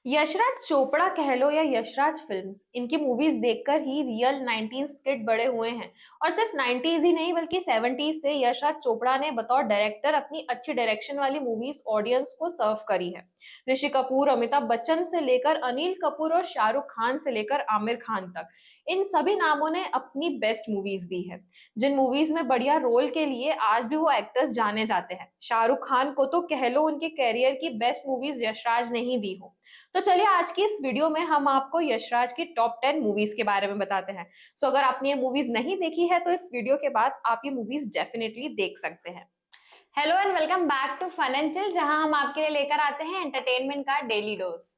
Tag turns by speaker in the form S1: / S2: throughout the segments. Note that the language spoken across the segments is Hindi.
S1: यशराज चोपड़ा कह लो या यशराज फिल्म्स, इनकी मूवीज देखकर ही रियल 90s किड बड़े हुए हैं। और सिर्फ 90s ही नहीं बल्कि 70s से यशराज चोपड़ा ने बतौर डायरेक्टर अपनी अच्छी डायरेक्शन वाली मूवीज ऑडियंस को सर्व करी है। ऋषि कपूर, अमिताभ बच्चन से लेकर अनिल कपूर और शाहरुख खान से लेकर आमिर खान तक, इन सभी नामों ने अपनी बेस्ट मूवीज दी है। जिन मूवीज में बढ़िया रोल के लिए आज भी वो एक्टर्स जाने जाते हैं। शाहरुख खान को तो कह लो उनके कैरियर की बेस्ट मूवीज यशराज ने ही दी हो। तो चलिए आज की इस वीडियो में हम आपको यशराज की टॉप 10 मूवीज के बारे में बताते हैं। सो अगर आपने ये मूवीज नहीं देखी है तो इस वीडियो के बाद आप ये मूवीज डेफिनेटली देख सकते हैं।
S2: Hello and welcome back to fun and chill, जहां हम आपके लिए लेकर आते हैं एंटरटेनमेंट का डेली डोज।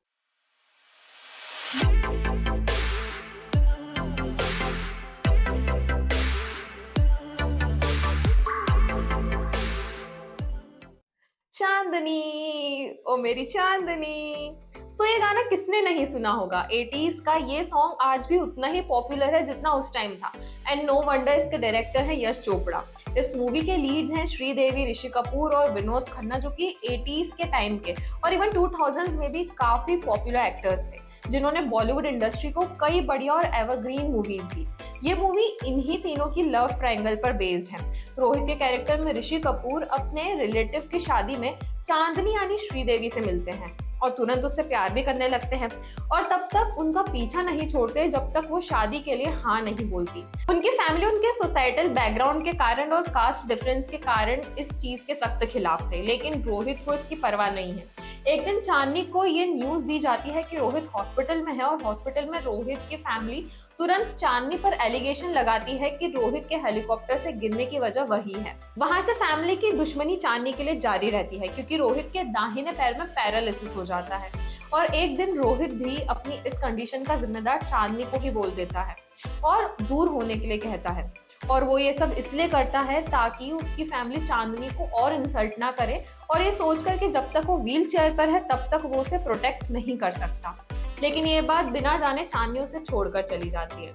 S1: चांदनी, ओ मेरी चांदनी। ये गाना किसने नहीं सुना होगा। 80s का ये सॉन्ग आज भी उतना ही पॉपुलर है जितना उस टाइम था। एंड नो वंडर इसके डायरेक्टर है यश चोपड़ा। इस मूवी के लीड्स हैं श्रीदेवी, ऋषि कपूर और विनोद खन्ना, जो कि 80s के टाइम के और इवन 2000s में भी काफी पॉपुलर एक्टर्स थे, जिन्होंने बॉलीवुड इंडस्ट्री को कई बढ़िया और एवरग्रीन मूवीज दी। ये मूवी इन्हीं तीनों की लव ट्रायंगल पर बेस्ड है। रोहित के कैरेक्टर में ऋषि कपूर अपने रिलेटिव की शादी में चांदनी यानी श्रीदेवी से मिलते हैं और तुरंत उससे प्यार भी करने लगते हैं और तब तक उनका पीछा नहीं छोड़ते जब तक वो शादी के लिए हाँ नहीं बोलती। उनकी फैमिली उनके सोसाइटल बैकग्राउंड के कारण और कास्ट डिफरेंस के कारण इस चीज के सख्त खिलाफ थे, लेकिन रोहित को इसकी परवाह नहीं है। एक दिन चांदनी को ये न्यूज दी जाती है कि रोहित हॉस्पिटल में है और हॉस्पिटल में रोहित की फैमिली तुरंत चांदनी पर एलिगेशन लगाती है कि रोहित के हेलीकॉप्टर से गिरने की वजह वही है। वहां से फैमिली की दुश्मनी चांदनी के लिए जारी रहती है, क्योंकि रोहित के दाहिने पैर में पैरालिसिस हो जाता है और एक दिन रोहित भी अपनी इस कंडीशन का जिम्मेदार चांदनी को ही बोल देता है और दूर होने के लिए कहता है। और वो ये सब इसलिए करता है ताकि उसकी फैमिली चांदनी को और इंसल्ट ना करे और ये सोचकर कि जब तक वो व्हील चेयर पर है तब तक वो उसे प्रोटेक्ट नहीं कर सकता। लेकिन ये बात बिना जाने चांदनी उसे छोड़कर चली जाती है।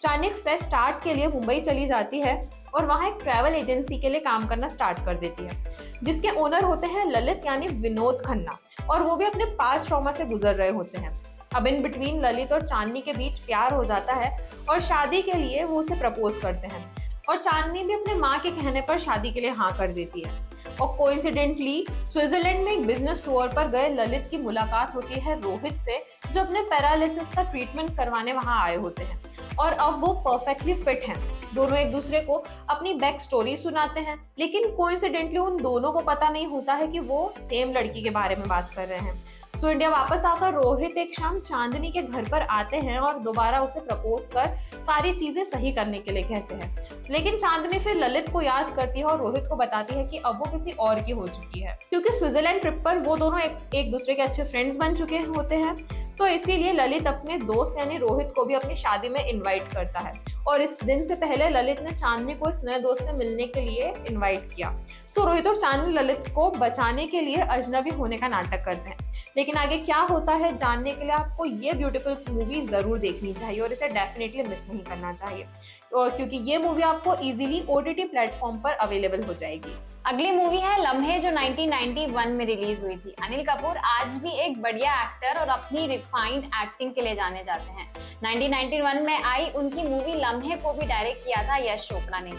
S1: चांदनी एक फ्रेश स्टार्ट के लिए मुंबई चली जाती है और वहां एक ट्रैवल एजेंसी के लिए काम करना स्टार्ट कर देती है, जिसके ओनर होते हैं ललित यानी विनोद खन्ना, और वो भी अपने पास्ट ट्रॉमा से गुजर रहे होते हैं। अब इन बिटवीन ललित और चांदनी के बीच प्यार हो जाता है और शादी के लिए वो उसे प्रपोज करते हैं और चांदनी भी अपने माँ के कहने पर शादी के लिए हाँ कर देती है। और कोइंसिडेंटली स्विट्जरलैंड में एक बिजनेस टूर पर गए ललित की मुलाकात होती है रोहित से, जो अपने पैरालिसिस का ट्रीटमेंट करवाने वहां आए होते हैं और अब वो परफेक्टली फिट हैं। दोनों एक दूसरे को अपनी बैक स्टोरी सुनाते हैं, लेकिन कोइंसिडेंटली उन दोनों को पता नहीं होता है कि वो सेम लड़की के बारे में बात कर रहे हैं। इंडिया वापस आकर रोहित एक शाम चांदनी के घर पर आते हैं और दोबारा उसे प्रपोज कर सारी चीजें सही करने के लिए कहते हैं। लेकिन चांदनी फिर ललित को याद करती है और रोहित को बताती है कि अब वो किसी और की हो चुकी है, क्योंकि स्विट्जरलैंड ट्रिप पर वो दोनों एक दूसरे के अच्छे फ्रेंड्स बन चुके होते हैं। तो इसीलिए ललित अपने दोस्त यानी रोहित को भी अपनी शादी में इनवाइट करता है और इस दिन से पहले ललित ने चांदनी को इस नए दोस्त से मिलने के लिए इनवाइट किया। रोहित और चांदनी ललित को बचाने के लिए अजनबी होने का नाटक करते हैं। लेकिन आगे क्या होता है जानने के लिए आपको ये ब्यूटीफुल मूवी जरूर देखनी चाहिए और इसे डेफिनेटली मिस नहीं करना चाहिए, और क्योंकि ये मूवी आपको इजीली ओटीटी प्लेटफॉर्म पर अवेलेबल हो जाएगी।
S2: अगली मूवी है लम्हे, जो 1991 में रिलीज हुई थी। अनिल कपूर आज भी एक बढ़िया एक्टर और अपनी रिफाइंड एक्टिंग के लिए जाने जाते हैं। 1991 में आई उनकी मूवी लम्हे को भी डायरेक्ट किया था यश चोपड़ा ने।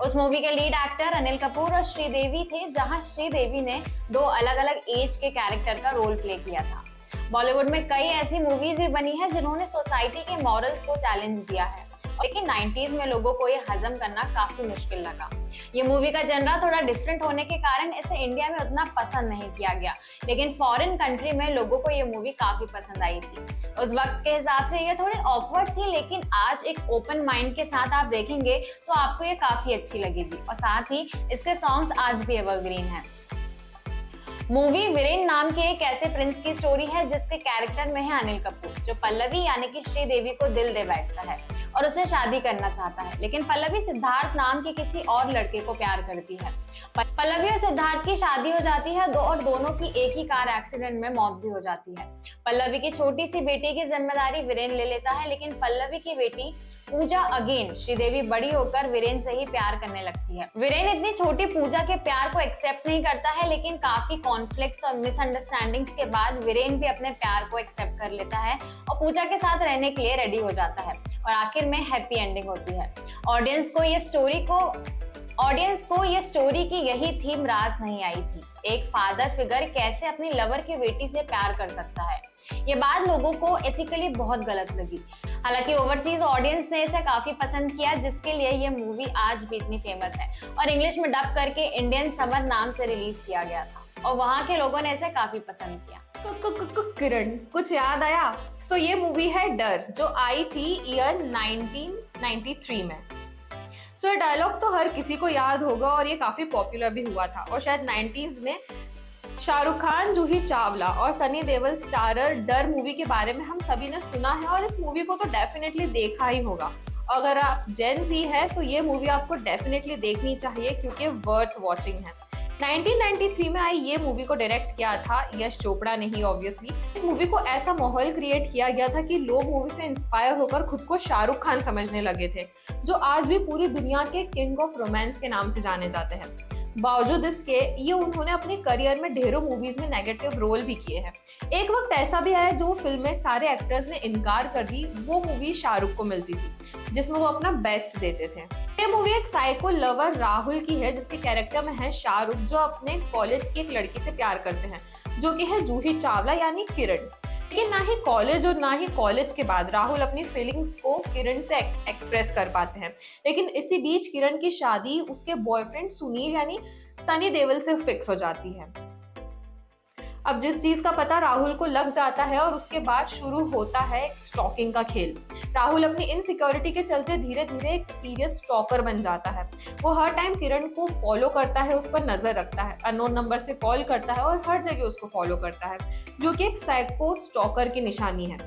S2: उस मूवी के लीड एक्टर अनिल कपूर और श्रीदेवी थे, जहां श्रीदेवी ने दो अलग अलग एज के कैरेक्टर का रोल प्ले किया था। बॉलीवुड में कई ऐसी मूवीज भी बनी है जिन्होंने सोसाइटी के मॉरल्स को चैलेंज दिया है, लेकिन 90s में लोगों को ये हजम करना काफी मुश्किल लगा। ये मूवी का जनरा थोड़ा डिफरेंट होने के कारण इसे इंडिया में उतना पसंद नहीं किया गया, लेकिन फॉरेन कंट्री में लोगों को ये मूवी काफी पसंद आई थी। उस वक्त के हिसाब से ये थोड़ी ऑकवर्ड थी, लेकिन आज एक ओपन माइंड के साथ आप देखेंगे तो आपको ये काफी अच्छी लगेगी और साथ ही इसके सॉन्ग्स आज भी एवरग्रीन हैं। मूवी वीरेन नाम के एक ऐसे प्रिंस की स्टोरी है जिसके कैरेक्टर में है अनिल कपूर, जो पल्लवी यानी कि श्रीदेवी को दिल दे बैठता है और उससे शादी करना चाहता है, लेकिन पल्लवी सिद्धार्थ नाम के किसी और लड़के को प्यार करती है। पल्लवी और सिद्धार्थ की शादी हो जाती है और दोनों की एक ही कार एक्सीडेंट में मौत भी हो जाती है। पल्लवी की छोटी सी बेटी की जिम्मेदारी वीरेन ले लेता है, लेकिन पल्लवी की बेटी पूजा अगेन श्रीदेवी बड़ी होकर वीरेन से ही प्यार करने लगती है। वीरेन इतनी छोटी पूजा के प्यार को एक्सेप्ट नहीं करता है, लेकिन काफी कॉन्फ्लिक्ट्स और मिसअंडरस्टैंडिंग्स के बाद वीरेन भी अपने प्यार को एक्सेप्ट कर लेता है और पूजा के साथ रहने के लिए रेडी हो जाता है और आखिर में हैप्पी एंडिंग होती है। ऑडियंस को ये स्टोरी की यही थीम राज नहीं आई थी। एक फादर फिगर कैसे अपनी लवर की बेटी से प्यार कर सकता है, ये बात लोगों को एथिकली बहुत गलत लगी। हालांकि ओवरसीज ऑडियंस ने इसे काफी पसंद किया, जिसके लिए ये मूवी आज भी इतनी फेमस है और इंग्लिश में डब करके इंडियन समर नाम से रिलीज किया गया था और वहाँ के लोगों ने इसे काफी पसंद किया।
S1: किरण, कुछ याद आया? सो ये मूवी है डर, जो आई थी ईयर 1993 में। सो ये डायलॉग तो हर किसी को याद होगा और ये काफी पॉपुलर भी हुआ था और शायद 90s में शाहरुख खान, जूही चावला और सनी देओल स्टारर डर मूवी के बारे में हम सभी ने सुना है और इस मूवी को तो डेफिनेटली देखा ही होगा। अगर आप जेन ज़ी है तो ये मूवी आपको डेफिनेटली देखनी चाहिए क्योंकि वर्थ वॉचिंग है। 1993 में आई ये मूवी को डायरेक्ट किया था यश चोपड़ा ने ही ऑब्वियसली। इस मूवी को ऐसा माहौल क्रिएट किया गया था कि लोग मूवी से इंस्पायर होकर खुद को शाहरुख खान समझने लगे थे, जो आज भी पूरी दुनिया के किंग ऑफ रोमांस के नाम से जाने जाते हैं। बावजूद इसके ये उन्होंने अपने करियर में ढेरों मूवीज में नेगेटिव रोल भी किए हैं। एक वक्त ऐसा भी आया जो फिल्म में सारे एक्टर्स ने इनकार कर दी, वो मूवी शाहरुख को मिलती थी जिसमें वो अपना बेस्ट देते थे। ये मूवी एक साइको लवर राहुल की है, जिसके कैरेक्टर में है शाहरुख, जो अपने कॉलेज की एक लड़की से प्यार करते हैं जो कि है जूही चावला यानी किरण। लेकिन ना ही कॉलेज और ना ही कॉलेज के बाद राहुल अपनी फीलिंग्स को किरण से एक्सप्रेस कर पाते हैं। लेकिन इसी बीच किरण की शादी उसके बॉयफ्रेंड सुनील यानी सनी देओल से फिक्स हो जाती है। अब जिस चीज का पता राहुल को लग जाता है और उसके बाद शुरू होता है एक स्टॉकिंग का खेल। राहुल अपनी इनसिक्योरिटी के चलते धीरे धीरे एक सीरियस स्टॉकर बन जाता है। वो हर टाइम किरण को फॉलो करता है, उस पर नजर रखता है, अननोन नंबर से कॉल करता है और हर जगह उसको फॉलो करता है, जो कि एक साइको स्टॉकर की निशानी है।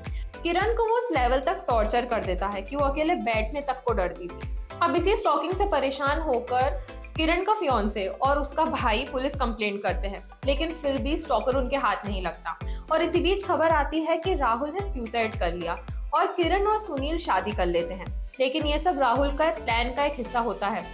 S1: किरण को वो उस लेवल तक टॉर्चर कर देता है कि वो अकेले बैठने तक को डरती थी। अब इसी स्टॉकिंग से परेशान होकर किरण का फियांसे और उसका भाई पुलिस कंप्लेंट करते हैं, लेकिन फिर भी स्टॉकर उनके हाथ नहीं लगता। और इसी बीच खबर आती है कि राहुल ने सुसाइड कर लिया और किरण और सुनील शादी कर लेते हैं। लेकिन ये सब राहुल का प्लान का एक हिस्सा होता है।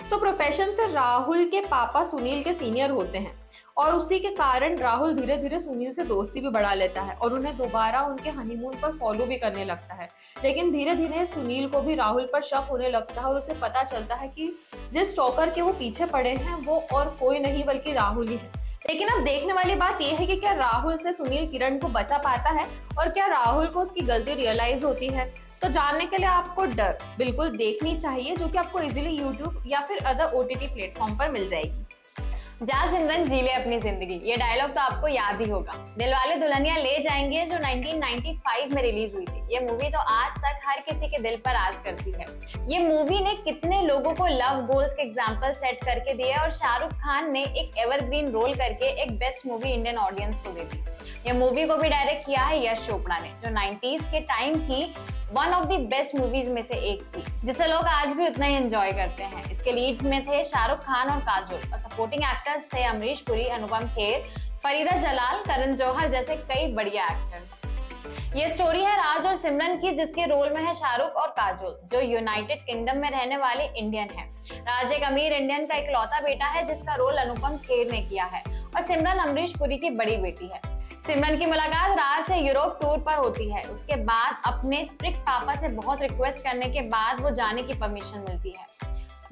S1: सो प्रोफेशन से राहुल के पापा सुनील के सीनियर होते हैं और उसी के कारण राहुल धीरे धीरे सुनील से दोस्ती भी बढ़ा लेता है और उन्हें दोबारा उनके हनीमून पर फॉलो भी करने लगता है। लेकिन धीरे धीरे सुनील को भी राहुल पर शक होने लगता है और उसे पता चलता है कि जिस स्टॉकर के वो पीछे पड़े हैं वो और कोई नहीं बल्कि राहुल ही है। लेकिन अब देखने वाली बात यह है कि क्या राहुल से सुनील किरण को बचा पाता है और क्या राहुल को उसकी गलती रियलाइज होती है? तो जानने के लिए आपको डर बिल्कुल देखनी चाहिए, जो कि आपको इजीली YouTube या फिर अदर OTT प्लेटफॉर्म पर मिल जाएगी।
S2: जा सिमरन जी ले अपनी जिंदगी, ये डायलॉग तो आपको याद ही होगा। दिलवाले दुल्हनिया ले जाएंगे जो 1995 में रिलीज हुई थी। ये मूवी तो आज तक हर किसी के दिल पर राज करती है। ये मूवी ने कितने लोगों को लव गोल्स के एग्जांपल सेट करके दिए और शाहरुख खान ने एक एवरग्रीन रोल करके एक बेस्ट मूवी इंडियन ऑडियंस को दे दी। ये मूवी को भी डायरेक्ट किया है यश चोपड़ा ने, जो 90s के टाइम की one of the best movies में से एक थी, जिसे लोग आज भी उतना ही एंजॉय करते हैं। इसके लीड्स में थे शाहरुख खान और काजोल और सपोर्टिंग एक्टर्स थे अमरीश पुरी, अनुपम खेर, फरीदा जलाल, करण जौहर जैसे कई बढ़िया एक्टर्स। ये स्टोरी है राज और सिमरन की, जिसके रोल में है शाहरुख और काजोल, जो यूनाइटेड किंगडम में रहने वाले इंडियन है। राज एक अमीर इंडियन का इकलौता बेटा है जिसका रोल अनुपम खेर ने किया है और सिमरन अमरीश पुरी की बड़ी बेटी है। सिमरन की मुलाकात राज से यूरोप टूर पर होती है। उसके बाद अपने स्ट्रिक्ट पापा से बहुत रिक्वेस्ट करने के बाद वो जाने की परमिशन मिलती है,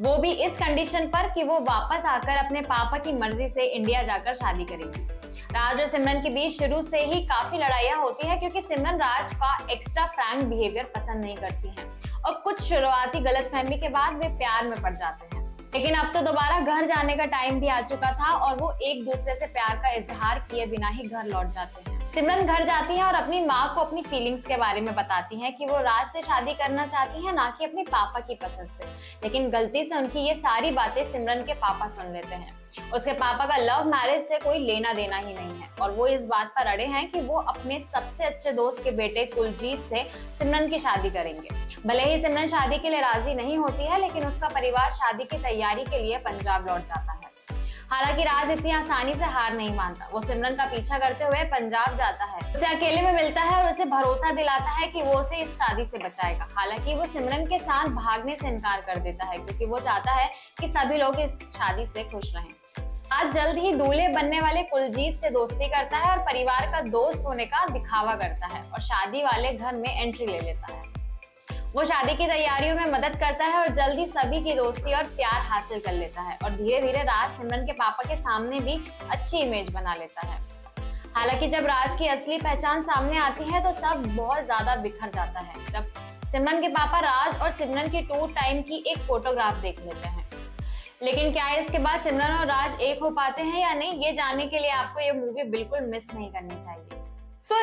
S2: वो भी इस कंडीशन पर कि वो वापस आकर अपने पापा की मर्जी से इंडिया जाकर शादी करेगी। राज और सिमरन के बीच शुरू से ही काफी लड़ाइयाँ होती है क्योंकि सिमरन राज का एक्स्ट्रा फ्रैंक बिहेवियर पसंद नहीं करती है और कुछ शुरुआती गलतफहमी के बाद वे प्यार में पड़ जाते हैं। लेकिन अब तो दोबारा घर जाने का टाइम भी आ चुका था और वो एक दूसरे से प्यार का इजहार किए बिना ही घर लौट जाते हैं। सिमरन घर जाती है और अपनी माँ को अपनी फीलिंग्स के बारे में बताती है कि वो राज से शादी करना चाहती है, ना कि अपने पापा की पसंद से। लेकिन गलती से उनकी ये सारी बातें सिमरन के पापा सुन लेते हैं। उसके पापा का लव मैरिज से कोई लेना देना ही नहीं है और वो इस बात पर अड़े हैं कि वो अपने सबसे अच्छे दोस्त के बेटे कुलजीत से सिमरन की शादी करेंगे। भले ही सिमरन शादी के लिए राजी नहीं होती है, लेकिन उसका परिवार शादी की तैयारी के लिए पंजाब लौट जाता है। हालांकि राज इतनी आसानी से हार नहीं मानता। वो सिमरन का पीछा करते हुए पंजाब जाता है, उसे अकेले में मिलता है और उसे भरोसा दिलाता है कि वो उसे इस शादी से बचाएगा। हालांकि वो सिमरन के साथ भागने से इनकार कर देता है क्योंकि वो चाहता है कि सभी लोग इस शादी से खुश रहें। आज जल्द ही दूल्हे बनने वाले कुलजीत से दोस्ती करता है और परिवार का दोस्त होने का दिखावा करता है और शादी वाले घर में एंट्री ले लेता है। वो शादी की तैयारियों में मदद करता है और जल्द ही सभी की दोस्ती और प्यार हासिल कर लेता है और धीरे धीरे राज सिमरन के पापा के सामने भी अच्छी इमेज बना लेता है। हालांकि जब राज की असली पहचान सामने आती है तो सब बहुत ज्यादा बिखर जाता है जब सिमरन के पापा राज और सिमरन की टूर टाइम की एक फोटोग्राफ देख लेते हैं। लेकिन क्या इसके बाद सिमरन और राज एक हो पाते हैं या नहीं, ये जानने के लिए आपको ये मूवी बिल्कुल मिस नहीं करनी चाहिए।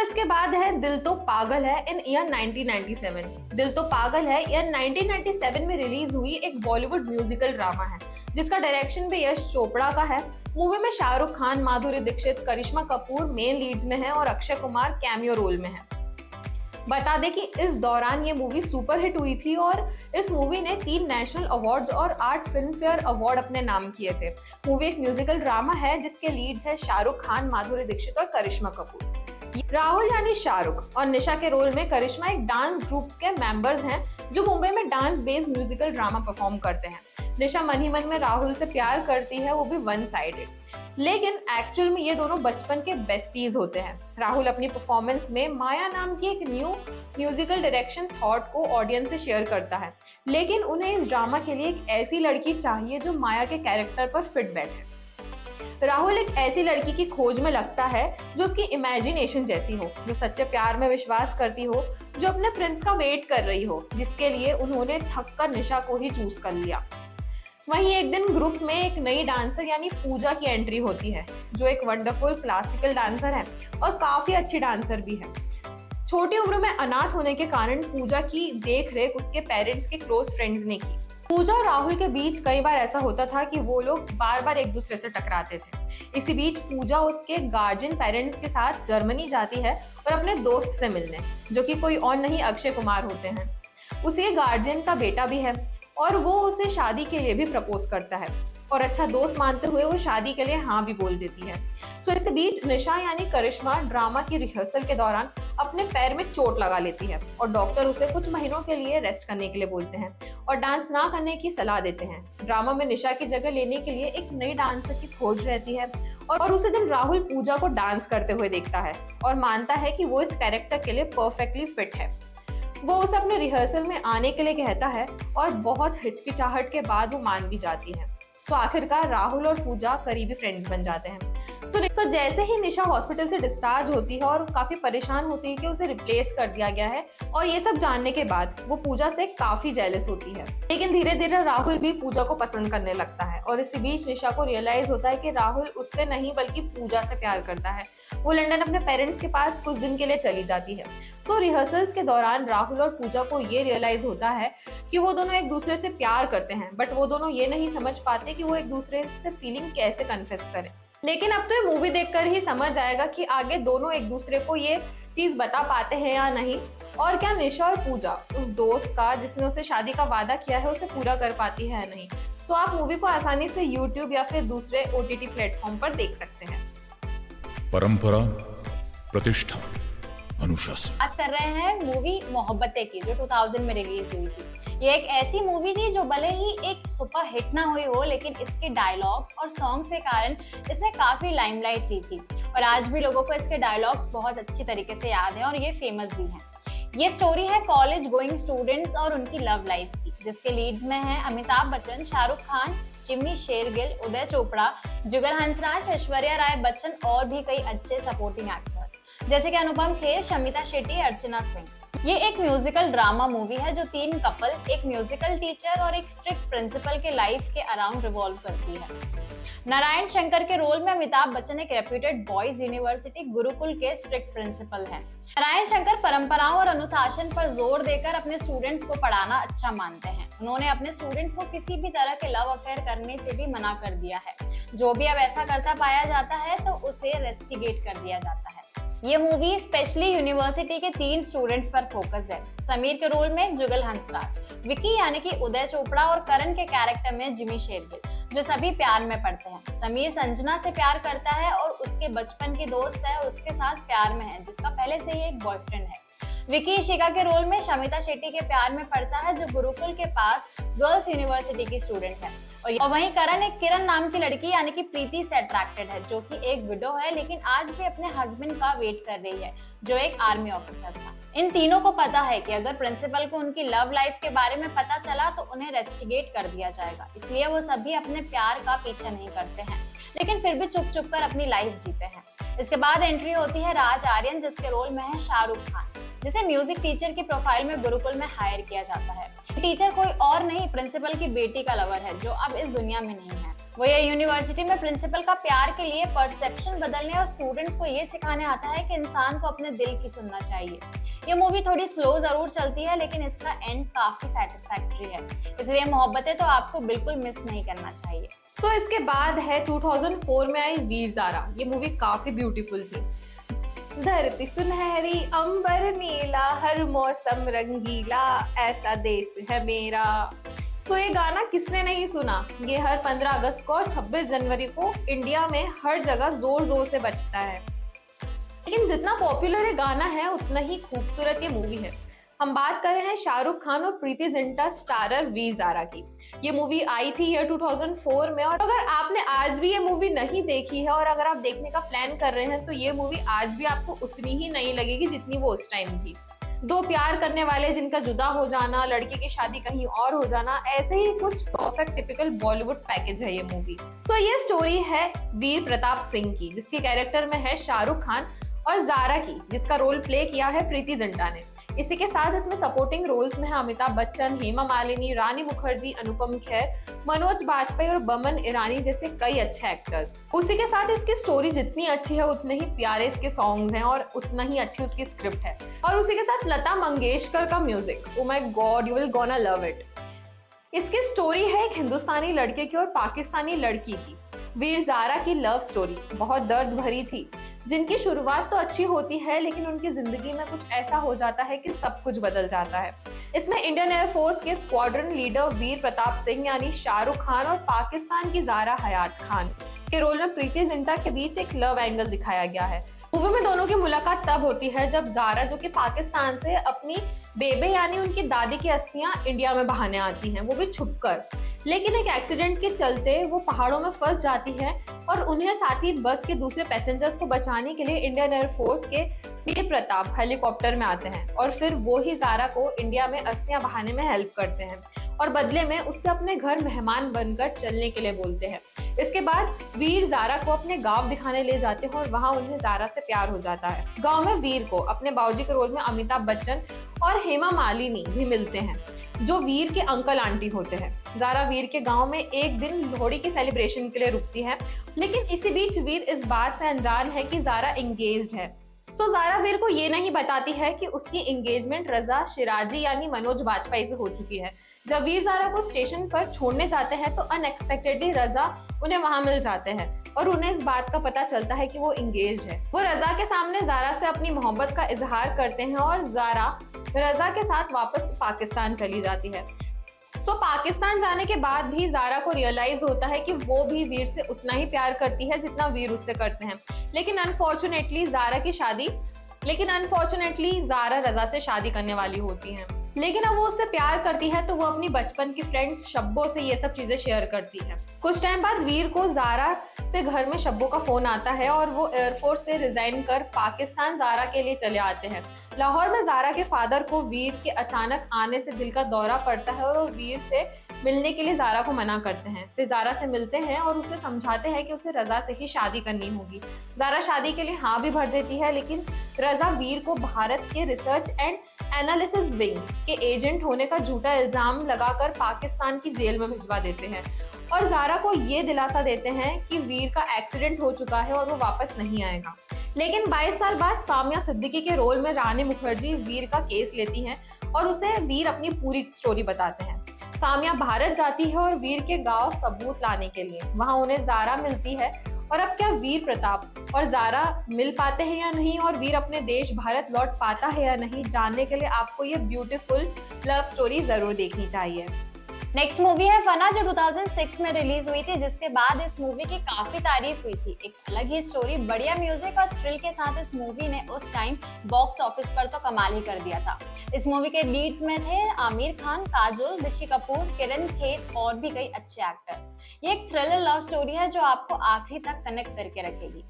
S1: इसके बाद है दिल तो पागल है इन ईयर 1997। दिल तो पागल है ईयर 1997 में रिलीज हुई एक बॉलीवुड म्यूजिकल ड्रामा है जिसका डायरेक्शन भी यश चोपड़ा का है। मूवी में शाहरुख खान, माधुरी दीक्षित, करिश्मा कपूर मेन लीड्स में है और अक्षय कुमार कैमियो रोल में है। बता दें कि इस दौरान ये मूवी सुपर हिट हुई थी और इस मूवी ने 3 नेशनल अवार्ड्स और 8 फिल्म फेयर अवार्ड अपने नाम किए थे। मूवी एक म्यूजिकल ड्रामा है जिसके लीड्स है शाहरुख खान, माधुरी दीक्षित और करिश्मा कपूर। राहुल यानी शाहरुख और निशा के रोल में करिश्मा एक डांस ग्रुप के मेंबर्स हैं जो मुंबई में dance based musical drama perform करते हैं। निशा मन ही मन में राहुल से प्यार करती है, वो भी वन साइडेड, लेकिन एक्चुअल में ये दोनों बचपन के बेस्टीज होते हैं। राहुल अपनी परफॉर्मेंस में माया नाम की एक न्यू म्यूजिकल डायरेक्शन थॉट को ऑडियंस से शेयर करता है, लेकिन उन्हें इस ड्रामा के लिए एक ऐसी लड़की चाहिए जो माया के कैरेक्टर पर फिट बैठे। राहुल एक ऐसी लड़की की खोज में लगता है जो उसकी इमेजिनेशन जैसी हो, जो सच्चे प्यार में विश्वास करती हो, जो अपने प्रिंस का वेट कर रही हो, जिसके लिए उन्होंने थक कर निशा को ही चूज कर लिया। वहीं एक दिन ग्रुप में एक नई डांसर यानी पूजा की एंट्री होती है जो एक वंडरफुल क्लासिकल डांसर है और काफी अच्छी डांसर भी है। छोटी उम्र में अनाथ होने के कारण पूजा की देख रेख उसके पेरेंट्स के क्लोज फ्रेंड्स ने की। पूजा और राहुल के बीच कई बार ऐसा होता था कि वो लोग बार बार एक दूसरे से टकराते थे। इसी बीच पूजा उसके गार्जियन पेरेंट्स के साथ जर्मनी जाती है और अपने दोस्त से मिलने, जो कि कोई और नहीं अक्षय कुमार होते हैं। उसी गार्जियन का बेटा भी है और वो उसे शादी के लिए भी प्रपोज करता है और अच्छा दोस्त मानते हुए वो शादी के लिए हाँ भी बोल देती है। इस बीच निशा यानी करिश्मा ड्रामा की रिहर्सल के दौरान अपने पैर में चोट लगा लेती है और डॉक्टर उसे कुछ महीनों के लिए रेस्ट करने के लिए बोलते हैं और डांस ना करने की सलाह देते हैं। ड्रामा में निशा की जगह लेने के लिए एक नई डांसर की खोज रहती है और उसी दिन राहुल पूजा को डांस करते हुए देखता है और मानता है कि वो इस कैरेक्टर के लिए परफेक्टली फिट है। वो उसे अपने रिहर्सल में आने के लिए कहता है और बहुत हिचकिचाहट के बाद वो मान भी जाती है। आखिरकार राहुल और पूजा करीबी फ्रेंड्स बन जाते हैं। जैसे ही निशा हॉस्पिटल से डिस्चार्ज होती है और काफी परेशान होती है कि उसे रिप्लेस कर दिया गया है और ये सब जानने के बाद वो पूजा से काफी जेलस होती है। लेकिन धीरे धीरे राहुल भी पूजा को पसंद करने लगता है और इसी बीच निशा को रियलाइज होता है कि राहुल उससे नहीं बल्कि पूजा से प्यार करता है। वो लंदन अपने पेरेंट्स के पास कुछ दिन के लिए चली जाती है। रिहर्सल्स के दौरान राहुल और पूजा को ये रियलाइज होता है कि वो दोनों एक दूसरे से प्यार करते हैं, बट वो दोनों ये नहीं समझ पाते कि वो एक दूसरे से फीलिंग कैसे कन्फेस करें। लेकिन अब तो ये मूवी देखकर ही समझ आएगा कि आगे दोनों एक दूसरे को ये चीज बता पाते हैं या नहीं, और क्या निशा और पूजा उस दोस्त का जिसने उसे शादी का वादा किया है उसे पूरा कर पाती है या नहीं। आप मूवी को आसानी से YouTube या फिर दूसरे OTT प्लेटफॉर्म पर देख सकते हैं।
S3: परंपरा, प्रतिष्ठा, अनुशासन।
S2: बात कर रहे हैं मूवी मोहब्बतें की जो 2000 में रिलीज हुई थी। ये एक ऐसी मूवी थी जो भले ही एक सुपर हिट ना हुई हो, लेकिन इसके डायलॉग्स और सॉन्ग्स के कारण इसने काफी लाइमलाइट ली थी और आज भी लोगों को इसके डायलॉग्स बहुत अच्छी तरीके से याद हैं और ये फेमस भी हैं। ये स्टोरी है कॉलेज गोइंग स्टूडेंट्स और उनकी लव लाइफ की, जिसके लीड्स में हैं अमिताभ बच्चन, शाहरुख खान, जिम्मी शेरगिल, उदय चोपड़ा, जुगल हंसराज, ऐश्वर्या राय बच्चन और भी कई अच्छे सपोर्टिंग एक्टर्स। जैसे कि अनुपम खेर, शमिता शेट्टी, अर्चना सिंह। ये एक म्यूजिकल ड्रामा मूवी है जो 3 कपल, एक म्यूजिकल टीचर और एक स्ट्रिक्ट प्रिंसिपल के लाइफ के अराउंड रिवॉल्व करती है। नारायण शंकर के रोल में अमिताभ बच्चन एक रेप्यूटेड बॉयज यूनिवर्सिटी गुरुकुल के स्ट्रिक्ट प्रिंसिपल हैं। नारायण शंकर परंपराओं और अनुशासन पर जोर देकर अपने स्टूडेंट्स को पढ़ाना अच्छा मानते हैं। उन्होंने अपने स्टूडेंट्स को किसी भी तरह के लव अफेयर करने से भी मना कर दिया है। जो भी अब ऐसा करता पाया जाता है तो उसे रेस्टिगेट कर दिया जाता है। ये मूवी स्पेशली यूनिवर्सिटी के 3 स्टूडेंट्स पर फोकस्ड है। समीर के रोल में जुगल हंसराज, विकी यानी कि उदय चोपड़ा और करण के कैरेक्टर में जिमी शेरगिल, जो सभी प्यार में पड़ते हैं। समीर संजना से प्यार करता है और उसके बचपन की दोस्त है उसके साथ प्यार में है, जिसका पहले से ही एक बॉयफ्रेंड है। विकी इशिका के रोल में शमिता शेट्टी के प्यार में पड़ता है, जो गुरुकुल के पास गर्ल्स यूनिवर्सिटी की स्टूडेंट है। और वहीं करण एक किरण नाम की लड़की यानी कि प्रीति से अट्रैक्टेड है, जो कि एक विडो है लेकिन आज भी अपने हस्बैंड का वेट कर रही है, जो एक आर्मी ऑफिसर था। इन तीनों को पता है कि अगर प्रिंसिपल को उनकी लव लाइफ के बारे में पता चला तो उन्हें रेस्टिगेट कर दिया जाएगा, इसलिए वो सभी अपने प्यार का पीछा नहीं करते हैं, लेकिन फिर भी चुप चुप कर अपनी लाइफ जीते हैं। इसके बाद एंट्री होती है राज आर्यन, जिसके रोल में है शाहरुख खान, जिसे म्यूजिक टीचर की प्रोफाइल में गुरुकुल में हायर किया जाता है। टीचर कोई और नहीं, प्रिंसिपल की बेटी का लवर है, जो अब इस दुनिया में नहीं है। वो ये यूनिवर्सिटी में प्रिंसिपल का प्यार के लिए परसेप्शन बदलने और स्टूडेंट्स को ये सिखाने आता है कि इंसान को अपने दिल की सुनना चाहिए। ये मूवी थोड़ी स्लो जरूर चलती है, लेकिन इसका एंड काफी सेटिस्फैक्टरी है, इसलिए मोहब्बतें तो आपको बिल्कुल मिस नहीं करना चाहिए।
S1: सो इसके बाद है 2004 में आई वीर ज़ारा। ये मूवी काफी ब्यूटीफुल थी। धरती सुनहरी, अंबर नीला, हर मौसम रंगीला, ऐसा देश है मेरा। सो ये गाना किसने नहीं सुना। ये हर 15 अगस्त को और 26 जनवरी को इंडिया में हर जगह जोर जोर से बजता है। लेकिन जितना पॉपुलर ये गाना है उतना ही खूबसूरत ये मूवी है। हम बात कर रहे हैं शाहरुख खान और प्रीति जिंटा स्टारर वीर ज़ारा की। ये मूवी आई थी ईयर 2004 में, और अगर आपने आज भी ये मूवी नहीं देखी है और अगर आप देखने का प्लान कर रहे हैं तो ये मूवी आज भी आपको उतनी ही नहीं लगेगी जितनी वो उस टाइम थी। 2 प्यार करने वाले जिनका जुदा हो जाना, लड़के की शादी कहीं और हो जाना, ऐसे ही कुछ परफेक्ट टिपिकल बॉलीवुड पैकेज है ये मूवी। सो ये स्टोरी है वीर प्रताप सिंह की, जिसके कैरेक्टर में है शाहरुख खान, और ज़ारा की, जिसका रोल प्ले किया है प्रीति जिंटा ने। इसी के साथ इसमें सपोर्टिंग रोल्स में है अमिताभ बच्चन, हेमा मालिनी, रानी मुखर्जी, अनुपम खेर, मनोज बाजपेयी और बमन ईरानी जैसे कई अच्छे एक्टर्स। उसी के साथ इसकी स्टोरी जितनी अच्छी है उतने ही प्यारे इसके सॉन्ग्स हैं और उतना ही अच्छी उसकी स्क्रिप्ट है। और उसी के साथ लता मंगेशकर का music, oh my God, you will gonna love it. इसकी स्टोरी है एक हिंदुस्तानी लड़के की और पाकिस्तानी लड़की की। वीर ज़ारा की लव स्टोरी बहुत दर्द भरी थी, जिनकी शुरुआत तो अच्छी होती है लेकिन उनकी जिंदगी में कुछ ऐसा हो जाता है कि सब कुछ बदल जाता है। इसमें इंडियन एयरफोर्स के स्क्वाड्रन लीडर वीर प्रताप सिंह यानी शाहरुख खान और पाकिस्तान की ज़ारा हयात खान के रोल में प्रीति जिंटा के बीच एक लव एंगल दिखाया गया है। मूवी में दोनों की मुलाकात तब होती है जब ज़ारा, जो कि पाकिस्तान से अपनी बेबे यानी उनकी दादी की अस्थियां इंडिया में बहाने आती हैं, वो भी छुपकर। लेकिन एक एक्सीडेंट के चलते वो पहाड़ों में फंस जाती है और उन्हें साथ ही बस के दूसरे पैसेंजर्स को बचाने के लिए इंडियन एयरफोर्स के वीर प्रताप हेलीकॉप्टर में आते हैं और फिर वो ही ज़ारा को इंडिया में अस्थियां बहाने में हेल्प करते हैं और बदले में उससे अपने घर मेहमान बनकर चलने के लिए बोलते हैं। इसके बाद वीर ज़ारा को अपने गांव दिखाने ले जाते हैं और वहां उन्हें ज़ारा से प्यार हो जाता है। गांव में वीर को अपने बाबूजी के रोल में अमिताभ बच्चन और हेमा मालिनी भी मिलते हैं, जो वीर के अंकल आंटी होते हैं। ज़ारा वीर के गांव में एक दिन लोहड़ी की सेलिब्रेशन के लिए रुकती है, लेकिन इसी बीच वीर इस बात से अनजान है कि ज़ारा एंगेज्ड है। सो ज़ारा वीर को ये नहीं बताती है कि उसकी एंगेजमेंट रजा शिराजी यानी मनोज बाजपेयी से हो चुकी है। जब वीर ज़ारा को स्टेशन पर छोड़ने जाते हैं तो अनएक्सपेक्टेडली रजा उन्हें वहां मिल जाते हैं और उन्हें इस बात का पता चलता है कि वो एंगेज्ड है। वो रजा के सामने ज़ारा से अपनी मोहब्बत का इजहार करते हैं और ज़ारा रजा के साथ वापस पाकिस्तान चली जाती है। सो पाकिस्तान जाने के बाद भी ज़ारा को रियलाइज होता है कि वो भी वीर से उतना ही प्यार करती है जितना वीर उससे करते हैं। लेकिन अनफॉर्चुनेटली ज़ारा रजा से शादी करने वाली होती है। लेकिन अब वो उससे प्यार करती है तो वो अपनी बचपन की फ्रेंड्स शब्बो से ये सब चीजें शेयर करती है। कुछ टाइम बाद वीर को ज़ारा से घर में शब्बो का फोन आता है और वो एयरफोर्स से रिजाइन कर पाकिस्तान ज़ारा के लिए चले आते हैं। लाहौर में ज़ारा के फादर को वीर के अचानक आने से दिल का दौरा पड़ता है और वो वीर से मिलने के लिए ज़ारा को मना करते हैं। फिर ज़ारा से मिलते हैं और उसे समझाते हैं कि उसे रज़ा से ही शादी करनी होगी। ज़ारा शादी के लिए हाँ भी भर देती है, लेकिन रज़ा वीर को भारत के रिसर्च एंड एनालिसिस विंग के एजेंट होने का झूठा इल्जाम लगाकर पाकिस्तान की जेल में भिजवा देते हैं और ज़ारा को ये दिलासा देते हैं कि वीर का एक्सीडेंट हो चुका है और वो वापस नहीं आएगा। लेकिन 22 साल बाद सामिया सिद्दीकी के रोल में रानी मुखर्जी वीर का केस लेती हैं और उसे वीर अपनी पूरी स्टोरी बताते हैं। सामिया भारत जाती है और वीर के गांव सबूत लाने के लिए। वहां उन्हें ज़ारा मिलती है और अब क्या वीर प्रताप और ज़ारा मिल पाते हैं या नहीं, और वीर अपने देश भारत लौट पाता है या नहीं, जानने के लिए आपको ये ब्यूटीफुल लव स्टोरी जरूर देखनी चाहिए।
S2: नेक्स्ट मूवी है फना, जो 2006 में रिलीज हुई थी, जिसके बाद इस मूवी की काफी तारीफ हुई थी। एक अलग ही स्टोरी, बढ़िया म्यूजिक और थ्रिल के साथ इस मूवी ने उस टाइम बॉक्स ऑफिस पर तो कमाल ही कर दिया था। इस मूवी के लीड्स में थे आमिर खान, काजोल, ऋषि कपूर, किरण खेर और भी कई अच्छे एक्टर्स। ये एक थ्रिलर लव स्टोरी है जो आपको आखिरी तक कनेक्ट करके रखेगी।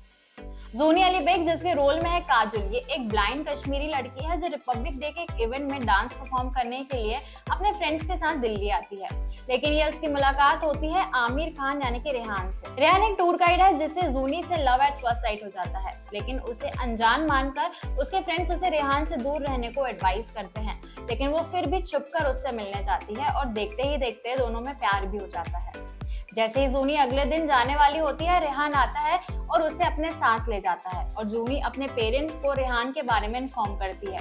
S2: ज़ोनी अली बेग, जिसके रोल में है काजोल, ये एक ब्लाइंड कश्मीरी लड़की है जो रिपब्लिक डे के एक इवेंट में डांस परफॉर्म करने के लिए अपने फ्रेंड्स के साथ दिल्ली आती है, लेकिन ये उसकी मुलाकात होती है आमिर खान यानी कि रेहान से। रेहान एक टूर गाइड है जिससे ज़ोनी से लव एट फर्स्ट साइट हो जाता है, लेकिन उसे अनजान मानकर उसके फ्रेंड्स उसे रेहान से दूर रहने को एडवाइस करते हैं, लेकिन वो फिर भी छुपकर उससे मिलने जाती है और देखते ही देखते दोनों में प्यार भी हो जाता है। जैसे ही ज़ोनी अगले दिन जाने वाली होती है, रेहान आता है और उसे अपने साथ ले जाता है और ज़ोनी अपने पेरेंट्स को रेहान के बारे में इन्फॉर्म करती है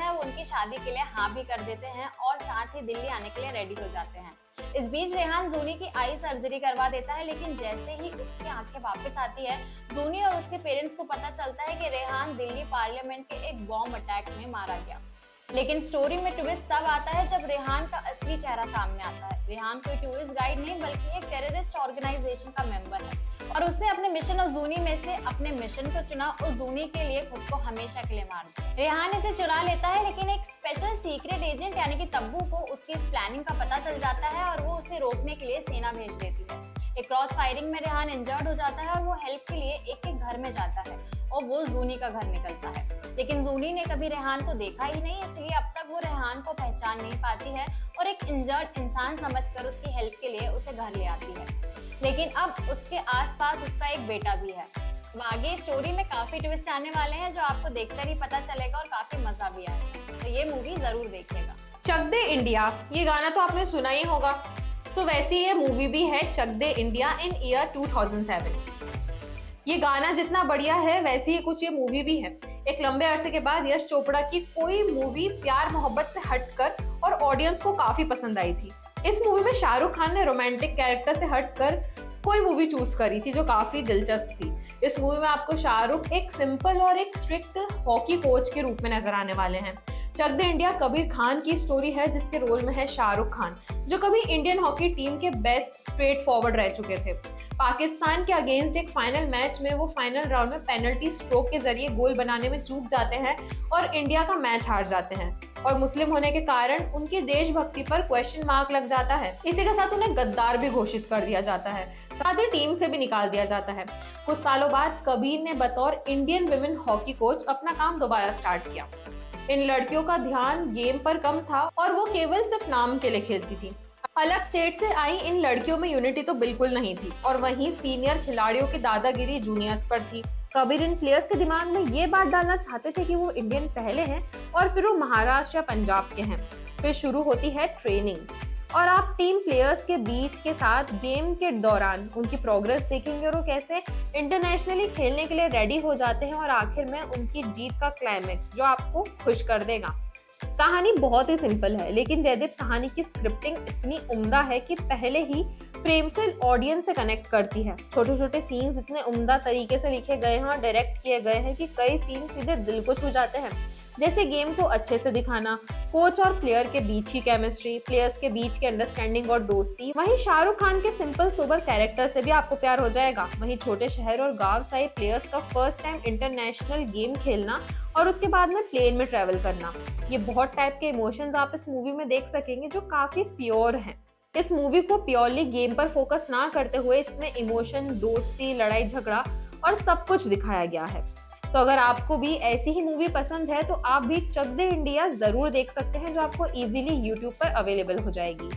S2: वो उनकी शादी के लिए हाँ भी कर देते हैं और साथ ही दिल्ली आने के लिए रेडी हो जाते हैं। इस बीच रेहान ज़ोनी की आई सर्जरी करवा देता है, लेकिन जैसे ही उसकी आंखें वापस आती है, ज़ोनी और उसके पेरेंट्स को पता चलता है कि रेहान दिल्ली पार्लियामेंट के एक बॉम्ब अटैक में मारा गया। लेकिन स्टोरी में ट्विस्ट तब आता है जब रेहान का असली चेहरा सामने आता है। रेहान कोई टूरिस्ट गाइड नहीं बल्कि एक टेररिस्ट ऑर्गेनाइजेशन का मेंबर है और उसने अपने मिशन और ज़ोनी में से अपने मिशन को चुना और ज़ोनी के लिए खुद को हमेशा के लिए मार दिया। रेहान इसे चुरा लेता है, लेकिन एक स्पेशल सीक्रेट एजेंट यानी कि तब्बू को उसकी इस प्लानिंग का पता चल जाता है और वो उसे रोकने के लिए सेना भेज देती है। एक क्रॉस फायरिंग में रेहान इंजर्ड हो जाता है और वो हेल्प के लिए एक एक घर में जाता है और वो ज़ोनी का घर निकलता है, लेकिन ज़ोनी ने कभी रेहान को देखा ही नहीं, इसलिए अब तक वो रेहान को पहचान नहीं पाती है और एक इंजर्ड इंसान समझकर उसकी हेल्प के लिए उसे घर ले आती है। लेकिन अब उसके आसपास उसका एक बेटा भी है। आगे स्टोरी में काफी ट्विस्ट आने वाले हैं जो आपको देखकर ही पता चलेगा और काफी मजा भी आएगा, तो ये मूवी जरूर देखिएगा।
S1: चक दे इंडिया, ये गाना तो आपने सुना ही होगा। वैसी ये मूवी भी है, चक दे इंडिया इन ईयर 2007। ये गाना जितना बढ़िया है वैसी ही कुछ ये मूवी भी है। एक लंबे अरसे के बाद यश चोपड़ा की कोई मूवी प्यार मोहब्बत से हटकर और ऑडियंस को काफी पसंद आई थी। इस मूवी में शाहरुख खान ने रोमांटिक कैरेक्टर से हटकर कोई मूवी चूज करी थी जो काफी दिलचस्प थी। इस मूवी में आपको शाहरुख एक सिंपल और एक स्ट्रिक्ट हॉकी कोच के रूप में नजर आने वाले हैं। चक दे इंडिया कबीर खान की स्टोरी है जिसके रोल में है शाहरुख खान, जो कभी इंडियन हॉकी टीम के बेस्ट स्ट्रेट फॉरवर्ड रह चुके थे। पाकिस्तान के अगेंस्ट एक फाइनल मैच में वो फाइनल राउंड में पेनल्टी स्ट्रोक के जरिए गोल बनाने में चूक जाते हैं और इंडिया का मैच हार जाते हैं, और मुस्लिम होने के कारण उनकी देशभक्ति पर क्वेश्चन मार्क लग जाता है। इसी के साथ उन्हें गद्दार भी घोषित कर दिया जाता है, साथ ही टीम से भी निकाल दिया जाता है। कुछ सालों बाद कबीर ने बतौर इंडियन विमेन हॉकी कोच अपना काम दोबारा स्टार्ट किया। इन लड़कियों का ध्यान गेम पर कम था और वो केवल सिर्फ नाम के लिए खेलती थी। अलग स्टेट से आई इन लड़कियों में यूनिटी तो बिल्कुल नहीं थी, और वहीं सीनियर खिलाड़ियों की दादागिरी जूनियर्स पर थी। कबीर इन प्लेयर्स के दिमाग में ये बात डालना चाहते थे कि वो इंडियन पहले हैं और फिर वो महाराष्ट्र या पंजाब के हैं। फिर शुरू होती है ट्रेनिंग, और आप टीम प्लेयर्स के बीच के साथ गेम के दौरान उनकी प्रोग्रेस देखेंगे और वो कैसे इंटरनेशनली खेलने के लिए रेडी हो जाते हैं, और आखिर में उनकी जीत का क्लाइमेक्स जो आपको खुश कर देगा। कहानी बहुत ही सिंपल है, लेकिन जयदीप साहनी की स्क्रिप्टिंग इतनी उम्दा है कि पहले ही फ्रेम से ऑडियंस से कनेक्ट करती है। छोटे छोटे सीन्स इतने उम्दा तरीके से लिखे गए हैं और डायरेक्ट किए गए हैं कि कई सीन सीधे दिल को छू जाते हैं, जैसे गेम को अच्छे से दिखाना, कोच और प्लेयर के बीच की केमिस्ट्री, प्लेयर्स के बीच की अंडरस्टैंडिंग और दोस्ती। वहीं शाहरुख खान के सिंपल सोबर कैरेक्टर से भी आपको प्यार हो जाएगा। वहीं छोटे शहर और गांव साई प्लेयर्स का फर्स्ट टाइम इंटरनेशनल गेम खेलना और उसके बाद में प्लेन में ट्रेवल करना, ये बहुत टाइप के इमोशंस आप इस मूवी में देख सकेंगे जो काफी प्योर हैं। इस मूवी को प्योरली गेम पर फोकस ना करते हुए इसमें इमोशन, दोस्ती, लड़ाई झगड़ा और सब कुछ दिखाया गया है। तो अगर आपको भी ऐसी ही मूवी पसंद है तो आप भी चक दे इंडिया जरूर देख सकते हैं, जो आपको इजीली यूट्यूब पर अवेलेबल हो जाएगी।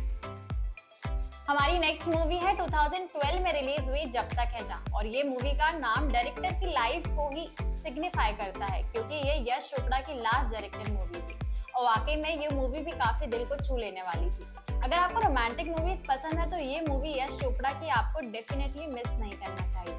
S2: हमारी नेक्स्ट मूवी है 2012 में रिलीज हुई जब तक है जहां, और ये मूवी का नाम डायरेक्टर की लाइफ को ही सिग्निफाई करता है, क्योंकि ये यश चोपड़ा की लास्ट डायरेक्टेड मूवी थी और वाकई में ये मूवी भी काफी दिल को छू लेने वाली थी। अगर आपको रोमांटिक मूवीज पसंद है तो ये मूवी यश चोपड़ा की आपको डेफिनेटली मिस नहीं करना चाहिए।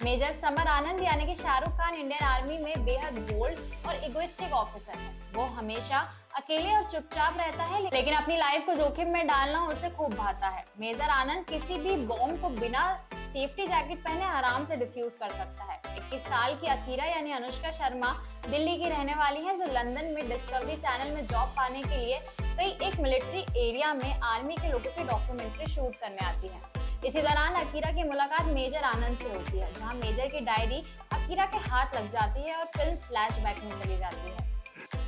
S2: मेजर समर आनंद यानी कि शाहरुख खान इंडियन आर्मी में बेहद बोल्ड और इगोइस्टिक ऑफिसर है। वो हमेशा अकेले और चुपचाप रहता है, लेकिन अपनी लाइफ को जोखिम में डालना उसे खूब भाता है। मेजर आनंद किसी भी बॉम्ब को बिना सेफ्टी जैकेट पहने आराम से डिफ्यूज कर सकता है। 21 साल की अकीरा यानी अनुष्का शर्मा दिल्ली की रहने वाली है, जो लंदन में डिस्कवरी चैनल में जॉब पाने के लिए एक मिलिट्री एरिया में आर्मी के लोगों की डॉक्यूमेंट्री शूट करने आती है। इसी दौरान अकीरा की मुलाकात मेजर आनंद से होती है, जहां मेजर की डायरी अकीरा के हाथ लग जाती है और फिल्म फ्लैशबैक में चली जाती है।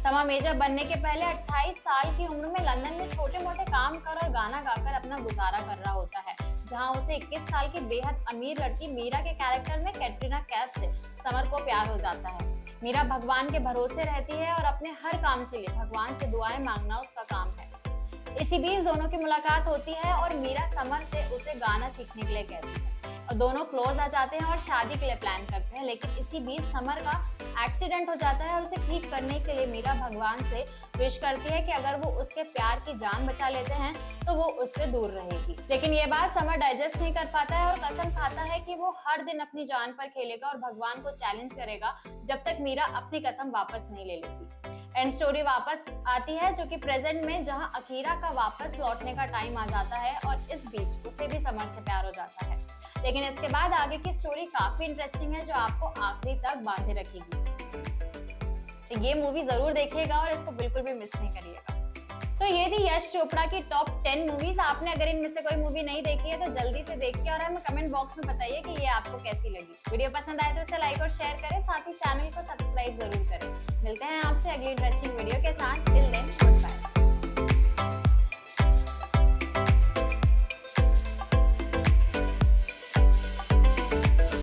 S2: समा मेजर बनने के पहले 28 साल की उम्र में लंदन में छोटे मोटे काम कर और गाना गाकर अपना गुजारा कर रहा होता है, जहां उसे 21 साल की बेहद अमीर लड़की मीरा के कैरेक्टर में कैटरीना कैफ से समर को प्यार हो जाता है। मीरा भगवान के भरोसे रहती है और अपने हर काम के लिए भगवान से दुआएं मांगना उसका काम है। इसी बीच दोनों की मुलाकात होती है और मीरा समर से उसे गाना सीखने के लिए कहती है और दोनों क्लोज आ जाते हैं और शादी के लिए प्लान करते हैं। लेकिन इसी बीच समर का एक्सीडेंट हो जाता है और उसे ठीक करने के लिए मीरा भगवान से विश करती है कि अगर वो उसके प्यार की जान बचा लेते हैं तो वो उससे दूर रहेगी। लेकिन ये बात समर डाइजेस्ट नहीं कर पाता है और कसम खाता है कि वो हर दिन अपनी जान पर खेलेगा और भगवान को चैलेंज करेगा जब तक मीरा अपनी कसम वापस नहीं ले लेती। एंड स्टोरी वापस आती है, जो कि प्रेजेंट में, जहां अकीरा का वापस लौटने का टाइम आ जाता है और इस बीच उसे भी समर से प्यार हो जाता है। लेकिन इसके बाद आगे की स्टोरी काफी इंटरेस्टिंग है, जो आपको आखिरी तक बांधे रखेगी। तो ये मूवी जरूर देखिएगा और इसको बिल्कुल भी मिस नहीं करिएगा। तो ये थी यश चोपड़ा की टॉप 10 मूवीज। आपने अगर इनमें से कोई मूवी नहीं देखी है तो जल्दी से देखिए और हमें कमेंट बॉक्स में बताइए कि ये आपको कैसी लगी। वीडियो पसंद आए तो इसे लाइक और शेयर करें, साथ ही चैनल को सब्सक्राइब जरूर करें। मिलते हैं आपसे अगली इंटरेस्टिंग वीडियो के साथ।